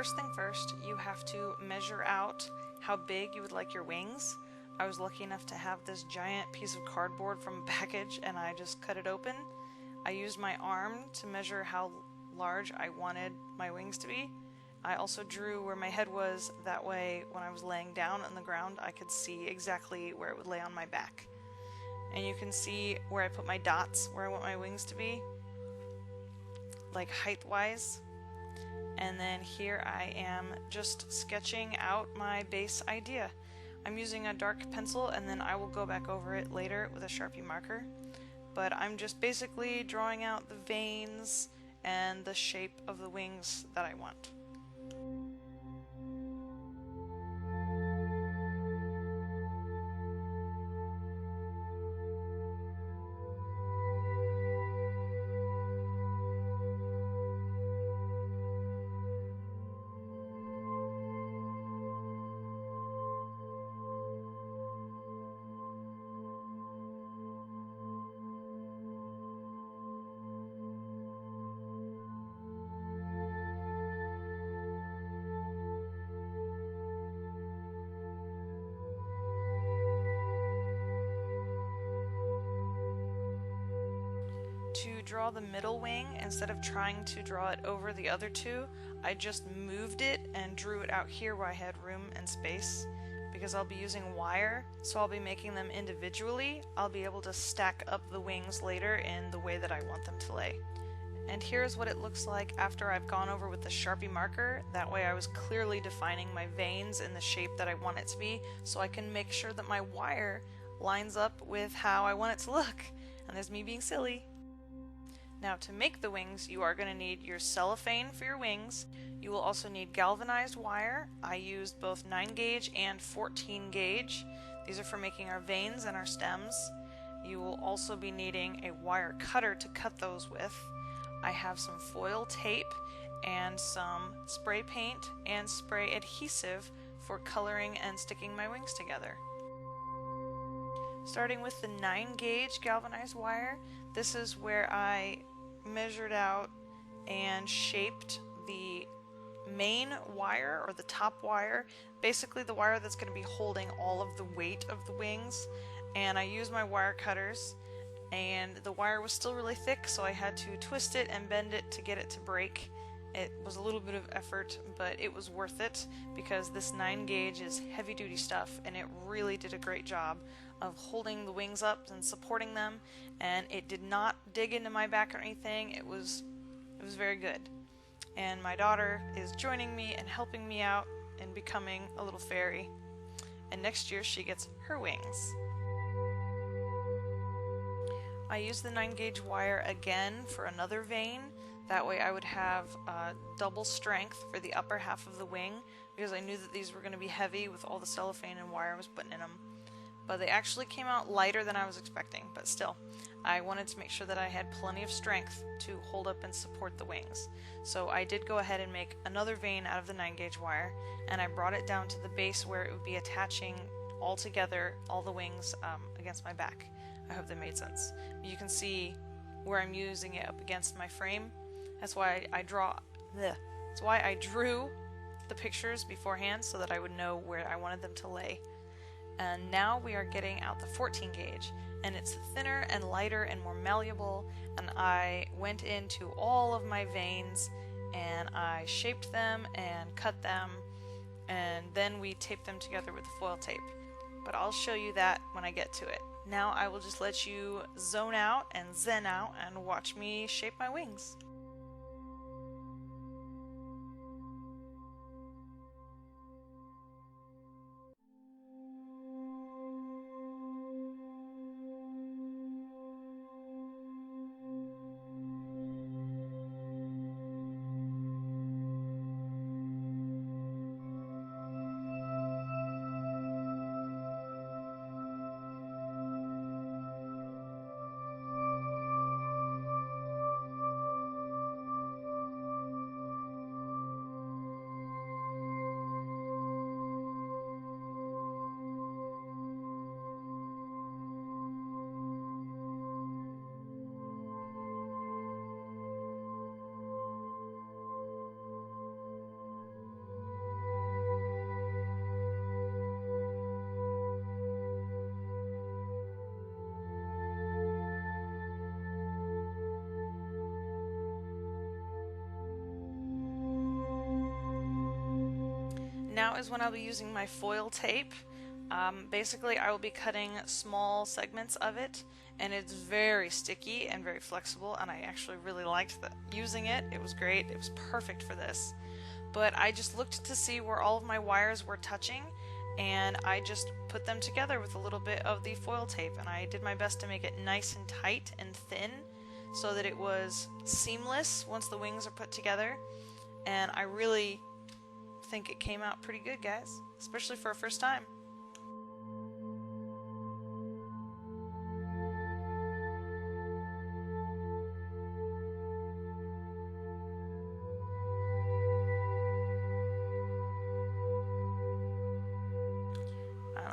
first thing first, you have to measure out how big you would like your wings. I was lucky enough to have this giant piece of cardboard from a package and I just cut it open. I used my arm to measure how large I wanted my wings to be. I also drew where my head was, that way when I was laying down on the ground I could see exactly where it would lay on my back. And you can see where I put my dots, where I want my wings to be, like height-wise. And then here I am just sketching out my base idea. I'm using a dark pencil and then I will go back over it later with a Sharpie marker. But I'm just basically drawing out the veins and the shape of the wings that I want. To draw the middle wing, instead of trying to draw it over the other two, I just moved it and drew it out here where I had room and space. Because I'll be using wire, so I'll be making them individually, I'll be able to stack up the wings later in the way that I want them to lay. And here's what it looks like after I've gone over with the Sharpie marker. That way I was clearly defining my veins in the shape that I want it to be, so I can make sure that my wire lines up with how I want it to look. And there's me being silly. Now to make the wings, you are going to need your cellophane for your wings. You will also need galvanized wire. I used both 9 gauge and 14 gauge. These are for making our veins and our stems. You will also be needing a wire cutter to cut those with. I have some foil tape and some spray paint and spray adhesive for coloring and sticking my wings together. Starting with the 9 gauge galvanized wire, this is where I measured out and shaped the main wire, or the top wire, basically the wire that's going to be holding all of the weight of the wings. And I used my wire cutters, and the wire was still really thick, so I had to twist it and bend it to get it to break. It was a little bit of effort, but it was worth it because this 9 gauge is heavy duty stuff and it really did a great job of holding the wings up and supporting them, and it did not dig into my back or anything. It was very good. And my daughter is joining me and helping me out and becoming a little fairy. And next year she gets her wings. I used the 9 gauge wire again for another vein. That way I would have double strength for the upper half of the wing, because I knew that these were going to be heavy with all the cellophane and wire I was putting in them. But they actually came out lighter than I was expecting, but still, I wanted to make sure that I had plenty of strength to hold up and support the wings. So I did go ahead and make another vein out of the 9 gauge wire, and I brought it down to the base where it would be attaching all together, all the wings against my back. I hope that made sense. You can see where I'm using it up against my frame. That's why I drew the pictures beforehand so that I would know where I wanted them to lay. And now we are getting out the 14 gauge, and it's thinner and lighter and more malleable, and I went into all of my veins and I shaped them and cut them, and then we taped them together with the foil tape. But I'll show you that when I get to it. Now I will just let you zone out and zen out and watch me shape my wings. now is when I'll be using my foil tape. Basically, I will be cutting small segments of it, and it's very sticky and very flexible, and I actually really liked using it. It was great. It was perfect for this. But I just looked to see where all of my wires were touching, and I just put them together with a little bit of the foil tape, and I did my best to make it nice and tight and thin so that it was seamless once the wings are put together. And I really think it came out pretty good, guys, especially for a first time.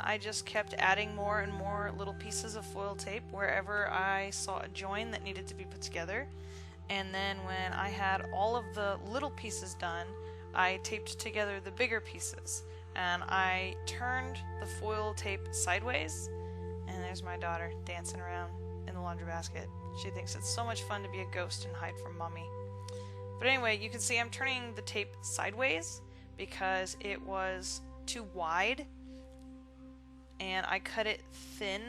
I just kept adding more and more little pieces of foil tape wherever I saw a join that needed to be put together. And then when I had all of the little pieces done, I taped together the bigger pieces. And I turned the foil tape sideways, and there's my daughter dancing around in the laundry basket. She thinks it's so much fun to be a ghost and hide from mommy. But anyway, you can see I'm turning the tape sideways because it was too wide, and I cut it thin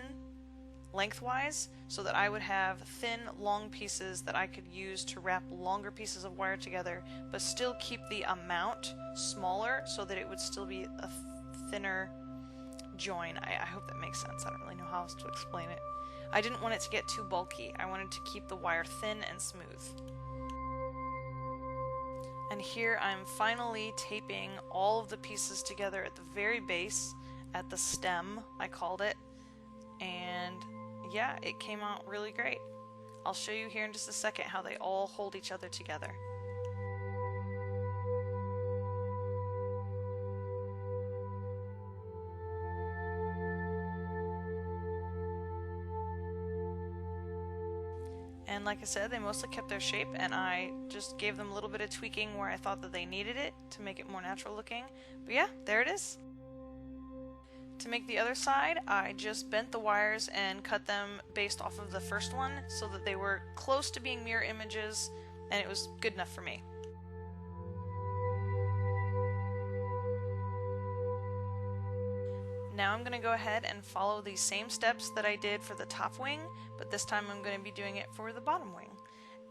lengthwise so that I would have thin, long pieces that I could use to wrap longer pieces of wire together, but still keep the amount smaller so that it would still be a thinner join. I hope that makes sense. I don't really know how else to explain it. I didn't want it to get too bulky. I wanted to keep the wire thin and smooth. And here I'm finally taping all of the pieces together at the very base, at the stem, I called it, and yeah, it came out really great. I'll show you here in just a second how they all hold each other together. And like I said, they mostly kept their shape, and I just gave them a little bit of tweaking where I thought that they needed it to make it more natural looking. But yeah, there it is. To make the other side, I just bent the wires and cut them based off of the first one so that they were close to being mirror images, and it was good enough for me. Now I'm going to go ahead and follow the same steps that I did for the top wing, but this time I'm going to be doing it for the bottom wing.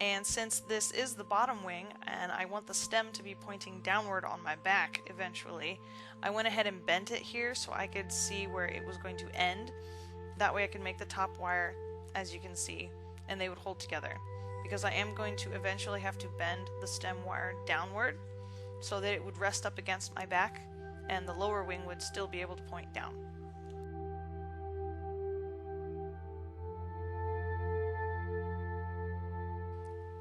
And since this is the bottom wing, and I want the stem to be pointing downward on my back eventually, I went ahead and bent it here so I could see where it was going to end. That way I could make the top wire, as you can see, and they would hold together. Because I am going to eventually have to bend the stem wire downward so that it would rest up against my back, and the lower wing would still be able to point down.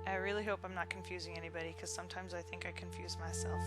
I really hope I'm not confusing anybody, because sometimes I think I confuse myself.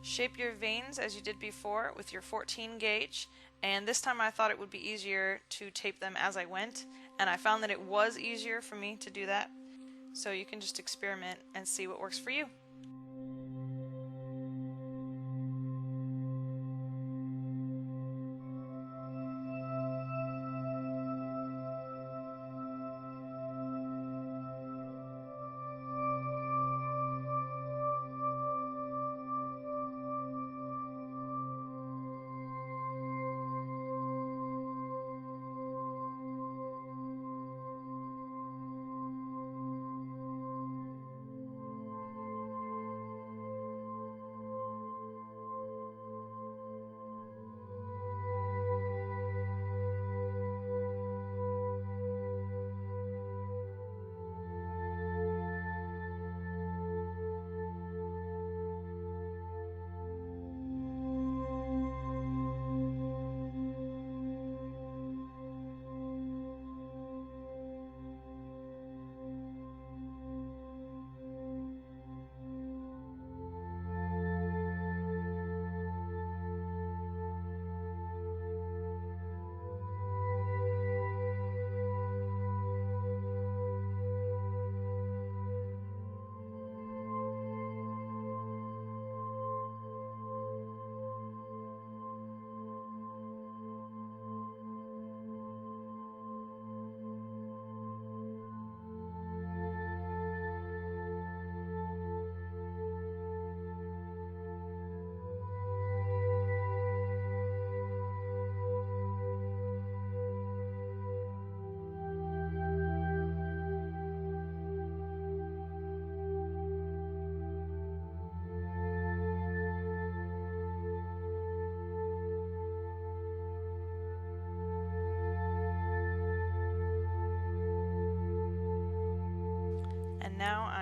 Shape your veins as you did before with your 14 gauge, and this time I thought it would be easier to tape them as I went, and I found that it was easier for me to do that, so you can just experiment and see what works for you.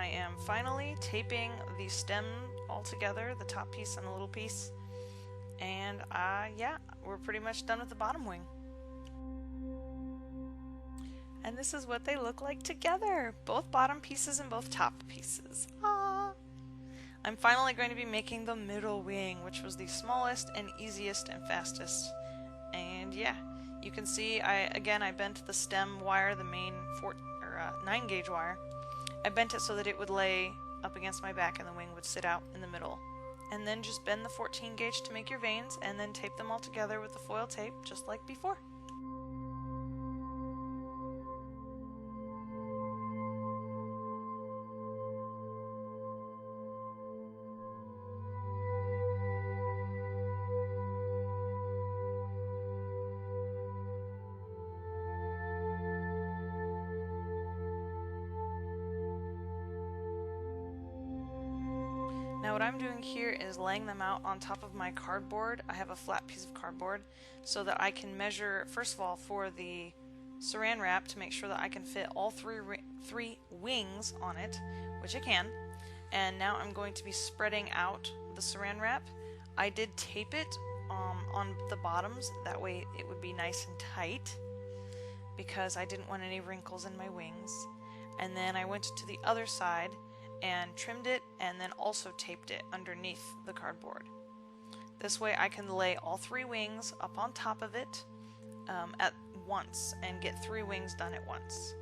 I am finally taping the stem all together, the top piece and the little piece. And yeah, we're pretty much done with the bottom wing. And this is what they look like together, both bottom pieces and both top pieces. Ah! I'm finally going to be making the middle wing, which was the smallest and easiest and fastest. And yeah, you can see I bent the stem wire, the main 9 gauge wire. I bent it so that it would lay up against my back and the wing would sit out in the middle. And then just bend the 14 gauge to make your veins and then tape them all together with the foil tape just like before. Now what I'm doing here is laying them out on top of my cardboard. I have a flat piece of cardboard so that I can measure, first of all, for the saran wrap to make sure that I can fit all three wings on it, which I can. And now I'm going to be spreading out the saran wrap. I did tape it on the bottoms, that way it would be nice and tight because I didn't want any wrinkles in my wings. And then I went to the other side and trimmed it and then also taped it underneath the cardboard. This way I can lay all 3 wings up on top of it at once and get 3 wings done at once.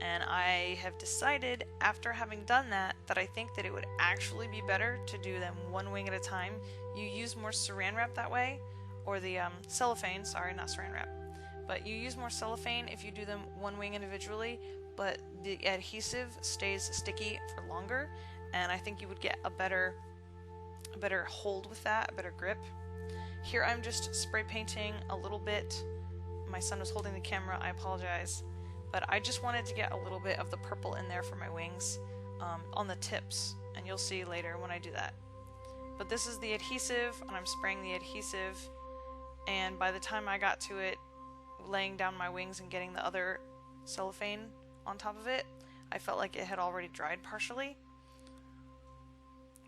And I have decided after having done that I think that it would actually be better to do them 1 wing at a time. You use more saran wrap that way, or the cellophane, sorry, not saran wrap, but you use more cellophane if you do them 1 wing individually, but the adhesive stays sticky for longer, and I think you would get a better hold with that, a better grip. Here I'm just spray painting a little bit. My son was holding the camera, I apologize, but I just wanted to get a little bit of the purple in there for my wings on the tips, and you'll see later when I do that. But this is the adhesive, and I'm spraying the adhesive, and by the time I got to it, laying down my wings and getting the other cellophane on top of it, I felt like it had already dried partially.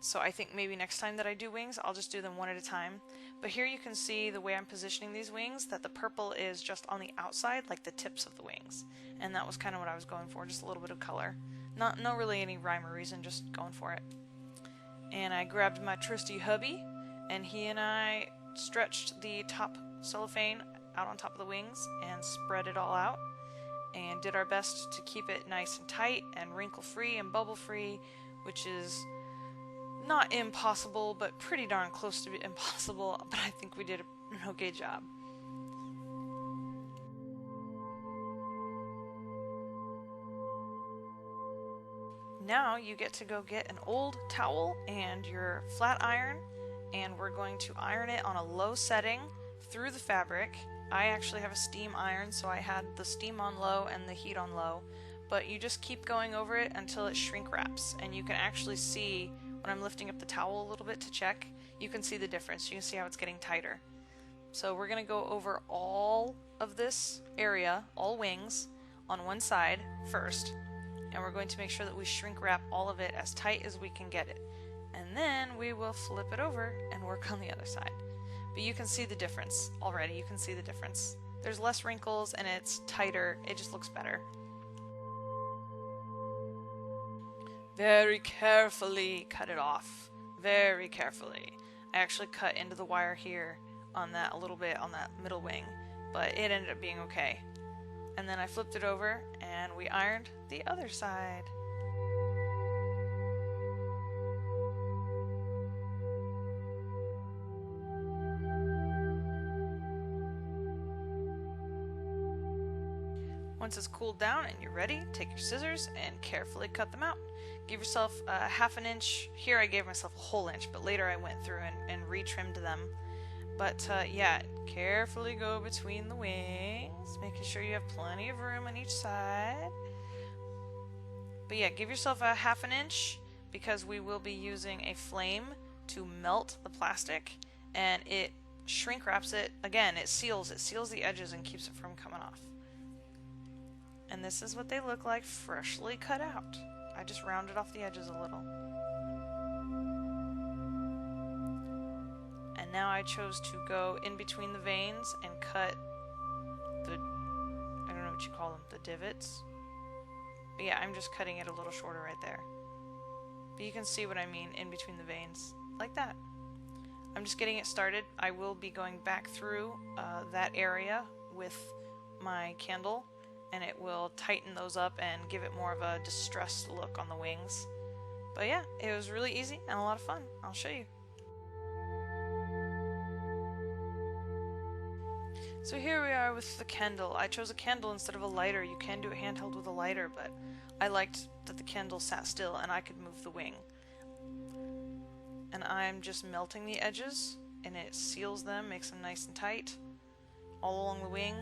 So I think maybe next time that I do wings, I'll just do them 1 at a time. But here you can see the way I'm positioning these wings, that the purple is just on the outside, like the tips of the wings. And that was kind of what I was going for, just a little bit of color. Not really any rhyme or reason, just going for it. And I grabbed my trusty hubby, and he and I stretched the top cellophane out on top of the wings and spread it all out, and did our best to keep it nice and tight and wrinkle free and bubble free, which is not impossible, but pretty darn close to impossible, but I think we did an okay job. Now you get to go get an old towel and your flat iron, and we're going to iron it on a low setting through the fabric. I actually have a steam iron, so I had the steam on low and the heat on low, but you just keep going over it until it shrink wraps, and you can actually see when I'm lifting up the towel a little bit to check, you can see the difference. You can see how it's getting tighter. So we're going to go over all of this area, all wings, on one side first, and we're going to make sure that we shrink wrap all of it as tight as we can get it. And then we will flip it over and work on the other side. But you can see the difference already. You can see the difference. There's less wrinkles and it's tighter. It just looks better. Very carefully cut it off. Very carefully. I actually cut into the wire here on that a little bit on that middle wing, but it ended up being okay. And then I flipped it over and we ironed the other side. Once it's cooled down and you're ready, take your scissors and carefully cut them out. Give yourself a ½ inch. Here I gave myself a whole inch, but later I went through and re-trimmed them. But yeah, carefully go between the wings, making sure you have plenty of room on each side. But yeah, give yourself a ½ inch because we will be using a flame to melt the plastic, and it shrink wraps it. Again, it seals the edges and keeps it from coming off. And this is what they look like freshly cut out. I just rounded off the edges a little. And now I chose to go in between the veins and cut the, I don't know what you call them, the divots. But yeah, I'm just cutting it a little shorter right there. But you can see what I mean, in between the veins, like that. I'm just getting it started. I will be going back through that area with my candle, and it will tighten those up and give it more of a distressed look on the wings. But yeah, it was really easy and a lot of fun. I'll show you. So here we are with the candle. I chose a candle instead of a lighter. You can do it handheld with a lighter, but I liked that the candle sat still and I could move the wing. And I'm just melting the edges, and it seals them, makes them nice and tight all along the wing.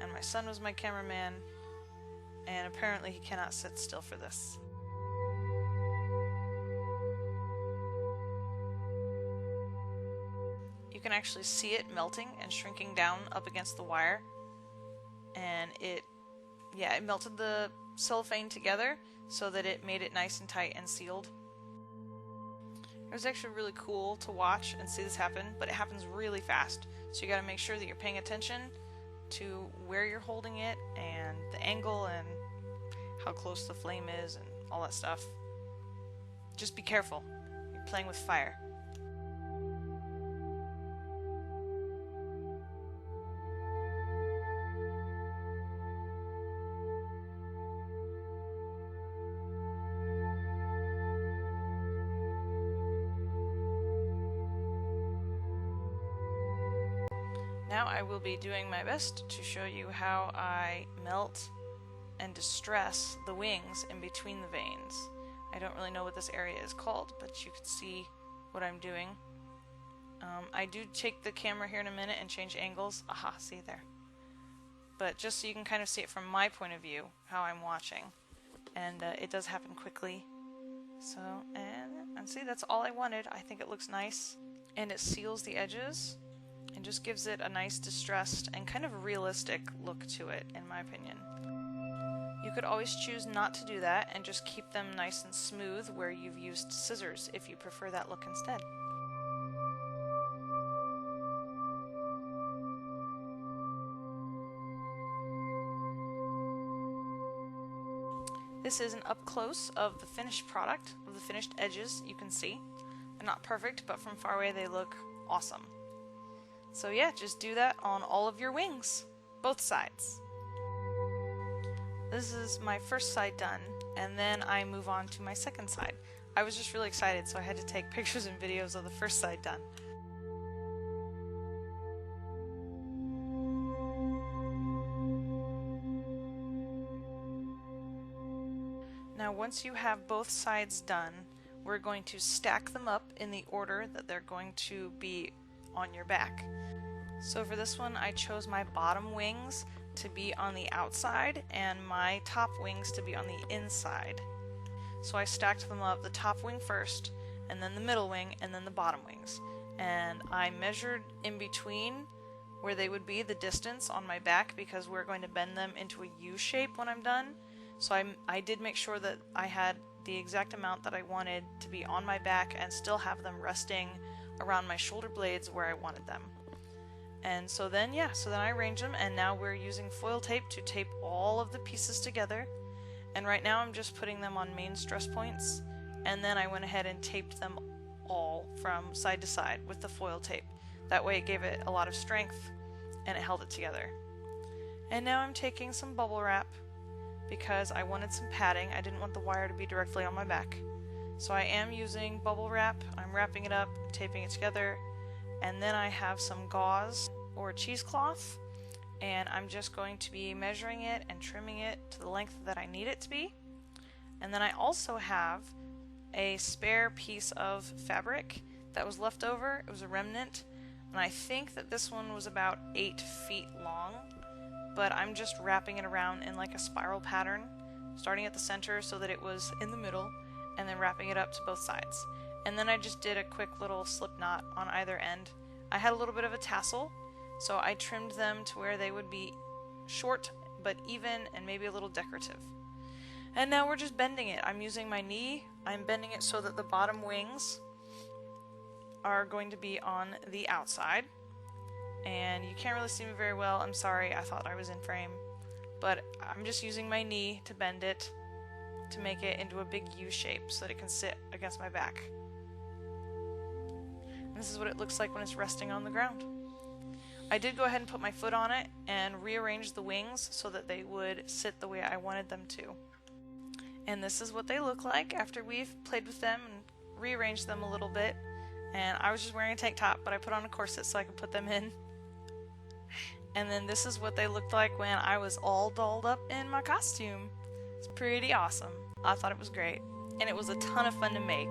And my son was my cameraman, and apparently he cannot sit still for this. You can actually see it melting and shrinking down up against the wire, and it melted the cellophane together so that it made it nice and tight and sealed. It was actually really cool to watch and see this happen, but it happens really fast, so you gotta make sure that you're paying attention to where you're holding it and the angle and how close the flame is and all that stuff. Just be careful. You're playing with fire. Now I will be doing my best to show you how I melt and distress the wings in between the veins. I don't really know what this area is called, but you can see what I'm doing. I do take the camera here in a minute and change angles. Aha, see there. But just so you can kind of see it from my point of view, how I'm watching. And it does happen quickly. So, and see, that's all I wanted. I think it looks nice. And it seals the edges and just gives it a nice distressed and kind of realistic look to it, in my opinion. You could always choose not to do that and just keep them nice and smooth where you've used scissors if you prefer that look instead. This is an up close of the finished product, of the finished edges. You can see they're not perfect, but from far away they look awesome. So yeah, just do that on all of your wings, both sides. This is my first side done, and then I move on to my second side. I was just really excited, so I had to take pictures and videos of the first side done. Now once you have both sides done, we're going to stack them up in the order that they're going to be on your back. So for this one, I chose my bottom wings to be on the outside and my top wings to be on the inside. So I stacked them up, the top wing first, and then the middle wing, and then the bottom wings. And I measured in between where they would be, the distance on my back, because we're going to bend them into a U shape when I'm done. So I did make sure that I had the exact amount that I wanted to be on my back and still have them resting around my shoulder blades where I wanted them. And so then, yeah, so then I arranged them, and now we're using foil tape to tape all of the pieces together. And right now I'm just putting them on main stress points, and then I went ahead and taped them all from side to side with the foil tape. That way it gave it a lot of strength and it held it together. And now I'm taking some bubble wrap because I wanted some padding. I didn't want the wire to be directly on my back. So I am using bubble wrap. I'm wrapping it up, taping it together, and then I have some gauze or cheesecloth, and I'm just going to be measuring it and trimming it to the length that I need it to be. And then I also have a spare piece of fabric that was left over. It was a remnant, and I think that this one was about 8 feet long, but I'm just wrapping it around in like a spiral pattern, starting at the center so that it was in the middle, and then wrapping it up to both sides. And then I just did a quick little slip knot on either end. I had a little bit of a tassel, so I trimmed them to where they would be short but even and maybe a little decorative. And now we're just bending it. I'm using my knee. I'm bending it so that the bottom wings are going to be on the outside. And you can't really see me very well. I'm sorry, I thought I was in frame. But I'm just using my knee to bend it to make it into a big U shape so that it can sit against my back. And this is what it looks like when it's resting on the ground. I did go ahead and put my foot on it and rearrange the wings so that they would sit the way I wanted them to. And this is what they look like after we've played with them and rearranged them a little bit. And I was just wearing a tank top, but I put on a corset so I could put them in. And then this is what they looked like when I was all dolled up in my costume. It's pretty awesome. I thought it was great. And it was a ton of fun to make.